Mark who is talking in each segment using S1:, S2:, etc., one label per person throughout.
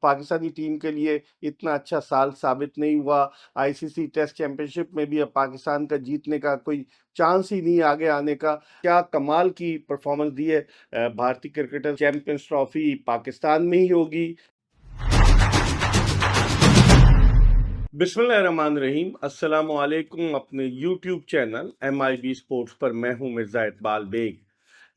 S1: Pakistani team के लिए इतना अच्छा साल साबित नहीं हुआ। आईसीसी टेस्ट चैंपियनशिप में भी अब पाकिस्तान का जीतने का कोई चांस ही नहीं आगे आने का। क्या कमाल की परफॉर्मेंस दी है भारतीय क्रिकेटर। चैंपियंस ट्रॉफी पाकिस्तान में ही होगी। बिस्मिल्लाहिर्रहमानिर्रहीम, अस्सलाम वालेकुम। अपने यूट्यूब चैनल MIB स्पोर्ट्स पर मैं हूं मिर्जा इकबाल बेग।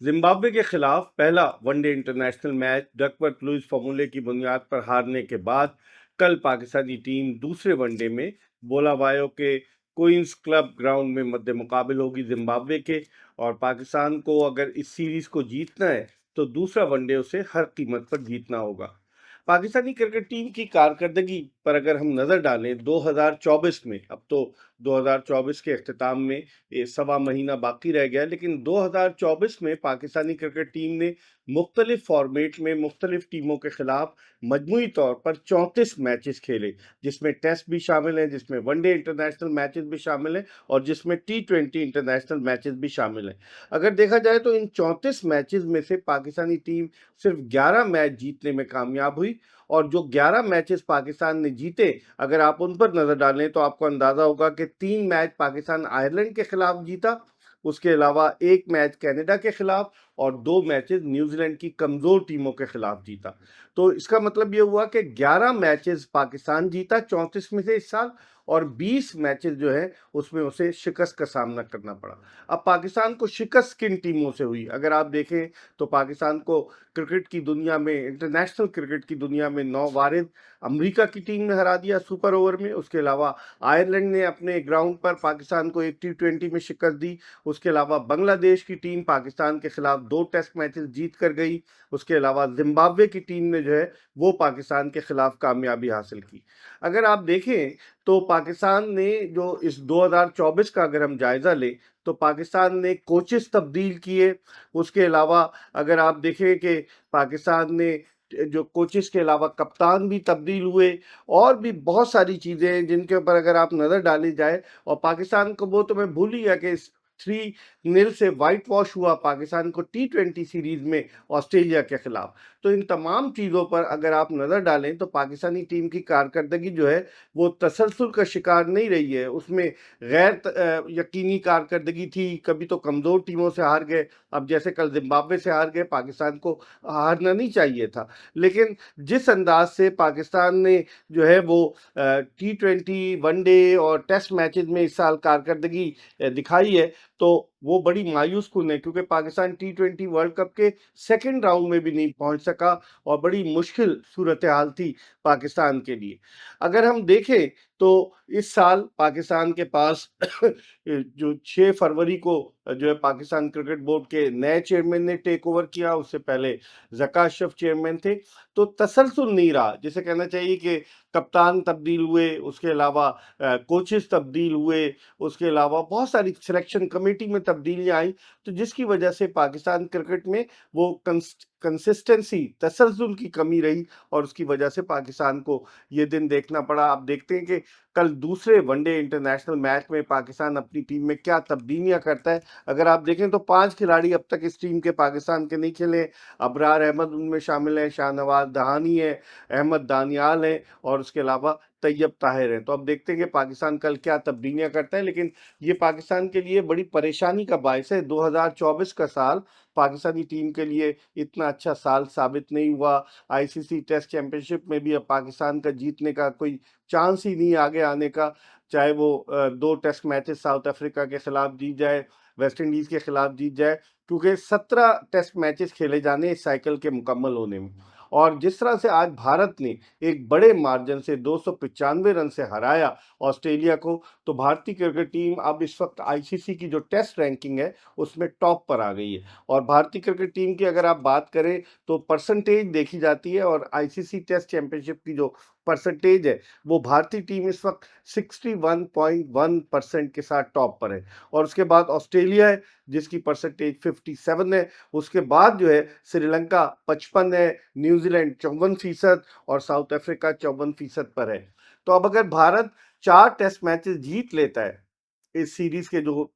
S1: जिम्बाब्वे के खिलाफ पहला one day international match Duckworth Lewis फॉर्मूले की बुनियाद पर हारने के बाद कल पाकिस्तानी टीम दूसरे वनडे में बोलावायो के क्वींस क्लब ग्राउंड में मद्दे मुकाबिल होगी जिम्बाब्वे के। और पाकिस्तान को अगर इस सीरीज को जीतना है तो दूसरा वनडे उसे हर कीमत पर जीतना होगा। पाकिस्तानी क्रिकेट टीम की कारकर्दगी पर अगर हम नजर डालें 2024 में, अब तो 2024 के अख्ताम में ये सवा महीना बाकी रह गया है, लेकिन 2024 में पाकिस्तानी क्रिकेट टीम ने मुख्तलिफ फॉर्मेट में मुख्तलिफ टीमों के खिलाफ मजमूई तौर पर 34 मैचेस खेले, जिसमें टेस्ट भी शामिल हैं, जिसमें वनडे इंटरनेशनल मैचेस भी शामिल हैं और जिसमें T20 इंटरनेशनल मैचेस भी शामिल हैं। अगर देखा जाए तो इन 34 मैचेस में से पाकिस्तानी टीम सिर्फ 11 मैच जीतने में कामयाब हुई। और जो 11 मैचेस पाकिस्तान ने जीते, अगर आप उन पर नजर डालें तो आपको अंदाजा होगा कि 3 मैच पाकिस्तान आयरलैंड के खिलाफ जीता, उसके अलावा एक मैच कनाडा के खिलाफ और 2 मैचेस न्यूजीलैंड की कमजोर टीमों के खिलाफ जीता। तो इसका मतलब ये हुआ कि 11 मैचेस पाकिस्तान जीता 34 में से इस साल, और 20 मैचेस जो है उसमें उसे शिकस्त का सामना करना पड़ा। अब पाकिस्तान को शिकस्त किन टीमों से हुई, अगर आप देखें तो पाकिस्तान को क्रिकेट की दुनिया में, इंटरनेशनल क्रिकेट की दुनिया में नौवारिद अमेरिका की टीम ने हरा दिया सुपर ओवर में। उसके अलावा आयरलैंड ने अपने ग्राउंड पर पाकिस्तान को एक T20 में शिकस्त दी। उसके अलावा बांग्लादेश की टीम पाकिस्तान के खिलाफ 2 टेस्ट मैचेस जीत कर गई। उसके अलावा जिम्बाब्वे की टीम ने जो है वो पाकिस्तान के खिलाफ कामयाबी हासिल की। अगर आप देखें तो पाकिस्तान ने जो इस 2024 का अगर हम जायजा लें तो पाकिस्तान ने कोचेस तब्दील किए। उसके अलावा अगर आप देखें कि पाकिस्तान ने जो कोचेस के अलावा कप्तान भी तब्दील हुए, और भी बहुत सारी चीज़ें हैं जिनके ऊपर अगर आप नज़र डाली जाए। और पाकिस्तान को वो तो मैं भूल ही गया कि 3-0 से वाइट वॉश हुआ पाकिस्तान को T20 सीरीज में ऑस्ट्रेलिया के खिलाफ। तो इन तमाम चीज़ों पर अगर आप नज़र डालें तो पाकिस्तानी टीम की कारकर्दगी जो है वो तसलसल का शिकार नहीं रही है। उसमें गैर यकीनी कारकर्दगी थी, कभी तो कमज़ोर टीमों से हार गए, अब जैसे कल जिम्बाब्वे से हार गए। पाकिस्तान को हारना नहीं चाहिए था, लेकिन जिस अंदाज से पाकिस्तान ने जो है वो T20 वनडे और टेस्ट मैचेस में इस साल कारकर्दगी दिखाई है, तो वो बड़ी मायूस कुन है, क्योंकि पाकिस्तान T20 वर्ल्ड कप के सेकंड राउंड में भी नहीं पहुंच सका और बड़ी मुश्किल सूरत हाल थी पाकिस्तान के लिए। अगर हम देखें तो इस साल पाकिस्तान के पास जो 6 फरवरी को जो है पाकिस्तान क्रिकेट बोर्ड के नए चेयरमैन ने टेक ओवर किया, उससे पहले ज़का अशरफ चेयरमैन थे। तो तसलसल नहीं रहा, जिसे कहना चाहिए कि कप्तान तब्दील हुए, उसके अलावा कोचेस तब्दील हुए, उसके अलावा बहुत सारी सिलेक्शन कमेटी में तब्दीलियां आई, तो जिसकी वजह से पाकिस्तान क्रिकेट में वो कंसिस्टेंसी, तसलसल की कमी रही और उसकी वजह से पाकिस्तान को ये दिन देखना पड़ा। आप देखते हैं कि कल दूसरे वनडे इंटरनेशनल मैच में पाकिस्तान अपनी टीम में क्या तब्दीलियां करता है। अगर आप देखें तो 5 खिलाड़ी अब तक इस टीम के पाकिस्तान के नहीं खेले। अबरार अहमद उनमें शामिल है, शाहनवाज दहानी है, अहमद दानियाल है और उसके अलावा तैयब ताहिर है। तो अब देखते हैं कि पाकिस्तान कल क्या तब्दीलियां करता है, लेकिन ये पाकिस्तान के लिए बड़ी परेशानी का बायस है। 2024 का साल पाकिस्तानी टीम के लिए इतना अच्छा साल साबित नहीं हुआ। आईसीसी टेस्ट चैंपियनशिप में भी अब पाकिस्तान का जीतने का कोई चांस ही नहीं आगे आने का, चाहे वो 2 टेस्ट मैचेस साउथ अफ्रीका के खिलाफ जीत जाए, वेस्ट इंडीज के खिलाफ जीत जाए, क्योंकि 17 टेस्ट मैचेस खेले जाने इस साइकिल के मुकम्मल होने में। और जिस तरह से आज भारत ने एक बड़े मार्जिन से 295 रन से हराया ऑस्ट्रेलिया को, तो भारतीय क्रिकेट टीम अब इस वक्त आईसीसी की जो टेस्ट रैंकिंग है उसमें टॉप पर आ गई है। और भारतीय क्रिकेट टीम की अगर आप बात करें तो परसेंटेज देखी जाती है, और आईसीसी टेस्ट चैंपियनशिप की जो परसेंटेज है वो भारतीय टीम इस वक्त 61.1% के साथ टॉप पर है। और उसके बाद ऑस्ट्रेलिया है जिसकी परसेंटेज 57 है। उसके बाद जो है श्रीलंका 55 है, न्यूजीलैंड 54% और साउथ अफ्रीका 54% पर है। तो अब अगर भारत 4 टेस्ट मैचेस जीत लेता है इस सीरीज के जो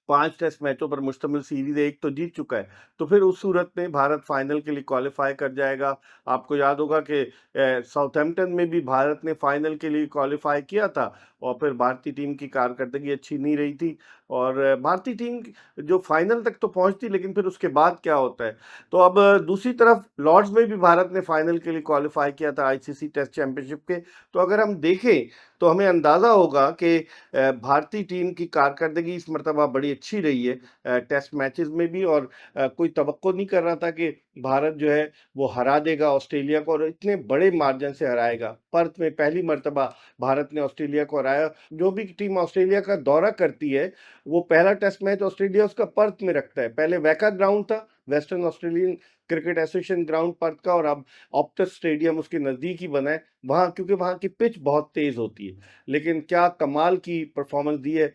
S1: 5 टेस्ट मैचों पर मुश्तमिल सीरीज एक तो जीत चुका है, तो फिर उस सूरत में भारत फाइनल के लिए क्वालिफाई कर जाएगा। आपको याद होगा कि साउथहैम्पटन में भी भारत ने फाइनल के लिए क्वालिफाई किया था और फिर भारतीय टीम की कारकर्दगी अच्छी नहीं रही थी और भारतीय टीम जो फाइनल तक तो पहुंचती, लेकिन फिर उसके बाद क्या होता है। तो अब दूसरी तरफ लॉर्ड्स में भी भारत ने फाइनल के लिए क्वालिफाई किया था आईसीसी टेस्ट चैंपियनशिप के। तो अगर हम देखें तो हमें अंदाज़ा होगा कि भारतीय टीम की कारकर्दगी इस मर्तबा बड़ी अच्छी रही है टेस्ट मैचेस में भी, और कोई तवक्को नहीं कर रहा था कि भारत जो है वो हरा देगा ऑस्ट्रेलिया को और इतने बड़े मार्जिन से हराएगा। पर्थ में पहली मर्तबा भारत ने ऑस्ट्रेलिया को हराया। जो भी टीम ऑस्ट्रेलिया का दौरा करती है वो पहला टेस्ट मैच ऑस्ट्रेलिया उसका पर्थ में रखता है। पहले वैका ग्राउंड था, western Australian cricket association ground Perth का, और अब ऑप्टस स्टेडियम उसके नज़दीक ही बना है वहाँ, क्योंकि वहाँ की पिच बहुत तेज़ होती है। लेकिन क्या कमाल की परफॉर्मेंस दी है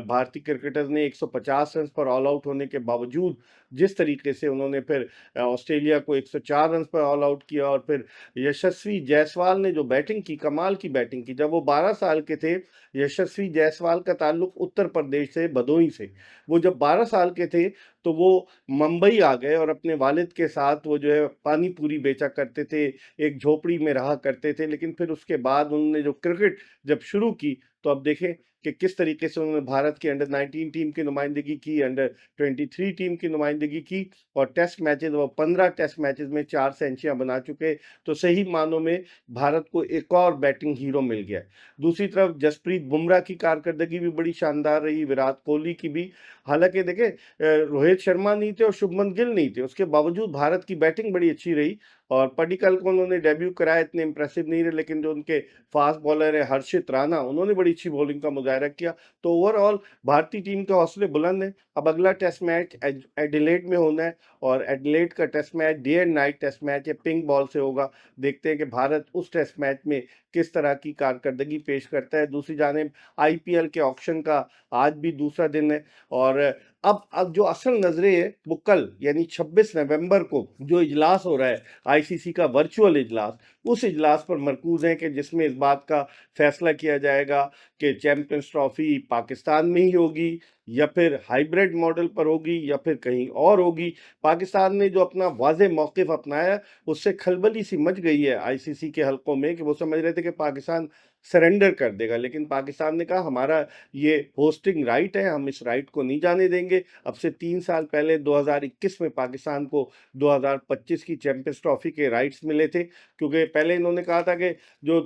S1: भारतीय क्रिकेटर्स ने। 150 रन पर ऑल आउट होने के बावजूद जिस तरीके से उन्होंने फिर ऑस्ट्रेलिया को 104 रन पर ऑल आउट किया, और फिर यशस्वी जायसवाल ने जो बैटिंग की, कमाल की बैटिंग की। जब वो 12 साल के थे, यशस्वी जायसवाल का ताल्लुक उत्तर प्रदेश से, भदोही से। वो जब 12 साल के थे तो वो मुंबई आ गए और अपने वालिद के साथ वो जो है पानी पूरी बेचा करते थे, एक झोपड़ी में रहा करते थे। लेकिन फिर उसके बाद उन्होंने जो क्रिकेट जब शुरू की तो अब देखें कि किस तरीके से उन्होंने भारत की अंडर 19 टीम की नुमाइंदगी की, अंडर 23 टीम की नुमाइंदगी की, और टेस्ट मैचेस वो 15 टेस्ट मैचेस में 4 सेंचुरियां बना चुके। तो सही मानों में भारत को एक और बैटिंग हीरो मिल गया। दूसरी तरफ जसप्रीत बुमराह की कारकर्दगी भी बड़ी शानदार रही, विराट कोहली की भी। हालांकि देखें रोहित शर्मा नहीं थे और शुभमन गिल नहीं थे, उसके बावजूद भारत की बैटिंग बड़ी अच्छी रही। और पडिक्कल को उन्होंने डेब्यू कराया, इतने इंप्रेसिव नहीं रहे, लेकिन जो उनके फास्ट बॉलर है हर्षित राणा, उन्होंने बड़ी अच्छी बॉलिंग का मुजाहरा किया। तो ओवरऑल भारतीय टीम के हौसले बुलंद हैं। अब अगला टेस्ट मैच एडिलेड में होना है, और एडिलेड का test match day and night test match है, पिंक बॉल से होगा। देखते हैं कि भारत उस टेस्ट मैच में किस तरह की कारकर्दगी पेश करता है। दूसरी जानिब आईपीएल के ऑक्शन का आज भी दूसरा दिन है, और अब जो असल नजरे है वो कल यानी 26 नवंबर को जो इजलास हो रहा है आईसीसी का वर्चुअल इजलास, उस इजलास पर मरकूज हैं कि जिसमें इस बात का फैसला किया जाएगा कि चैंपियंस ट्रॉफी पाकिस्तान में ही होगी या फिर हाइब्रिड मॉडल पर होगी या फिर कहीं और होगी। पाकिस्तान ने जो अपना वाज़ेह मौक़िफ़ अपनाया, उससे खलबली सी मच गई है आईसीसी के हलकों में कि वो समझ रहे थे कि पाकिस्तान सरेंडर कर देगा, लेकिन पाकिस्तान ने कहा हमारा ये होस्टिंग राइट है, हम इस राइट को नहीं जाने देंगे। अब से 3 साल पहले 2021 में पाकिस्तान को 2025 की चैंपियंस ट्रॉफी के राइट्स मिले थे, क्योंकि पहले इन्होंने कहा था कि जो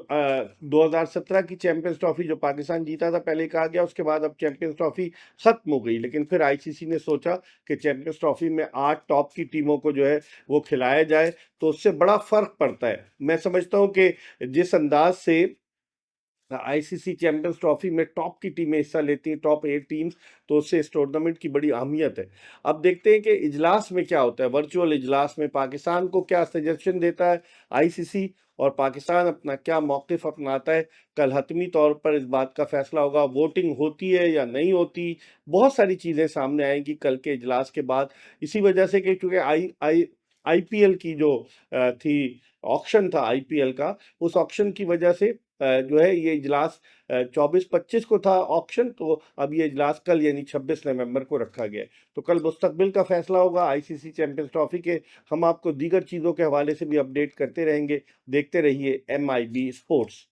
S1: 2017 की चैंपियंस ट्रॉफी जो पाकिस्तान जीता था पहले कहा गया, उसके बाद अब चैंपियंस ट्रॉफी खत्म हो गई। लेकिन फिर आईसीसी ने सोचा कि चैंपियंस ट्रॉफी में 8 टॉप की टीमों को जो है वो खिलाया जाए, तो उससे बड़ा फर्क पड़ता है। मैं समझता हूँ कि जिस अंदाज से आईसीसी चैंपियंस ट्रॉफी में टॉप की टीमें हिस्सा लेती हैं, टॉप 8 टीम्स, तो उससे इस टूर्नामेंट की बड़ी अहमियत है। अब देखते हैं कि इजलास में क्या होता है, वर्चुअल इजलास में पाकिस्तान को क्या सजेशन देता है आईसीसी, और पाकिस्तान अपना क्या मौक़िफ़ अपनाता है। कल हतमी तौर पर इस बात का फैसला होगा, वोटिंग होती है या नहीं होती, बहुत सारी चीज़ें सामने आएंगी कल के इजलास के बाद। इसी वजह से कि चूँकि आईपीएल की जो थी, ऑक्शन था आईपीएल का, उस ऑक्शन की वजह से जो है ये इजलास 24-25 को था ऑक्शन, तो अब ये इजलास कल यानी 26 नवंबर को रखा गया है। तो कल मुस्तकबिल का फैसला होगा आईसीसी चैंपियंस ट्रॉफी के। हम आपको दीगर चीज़ों के हवाले से भी अपडेट करते रहेंगे। देखते रहिए एमआईबी स्पोर्ट्स।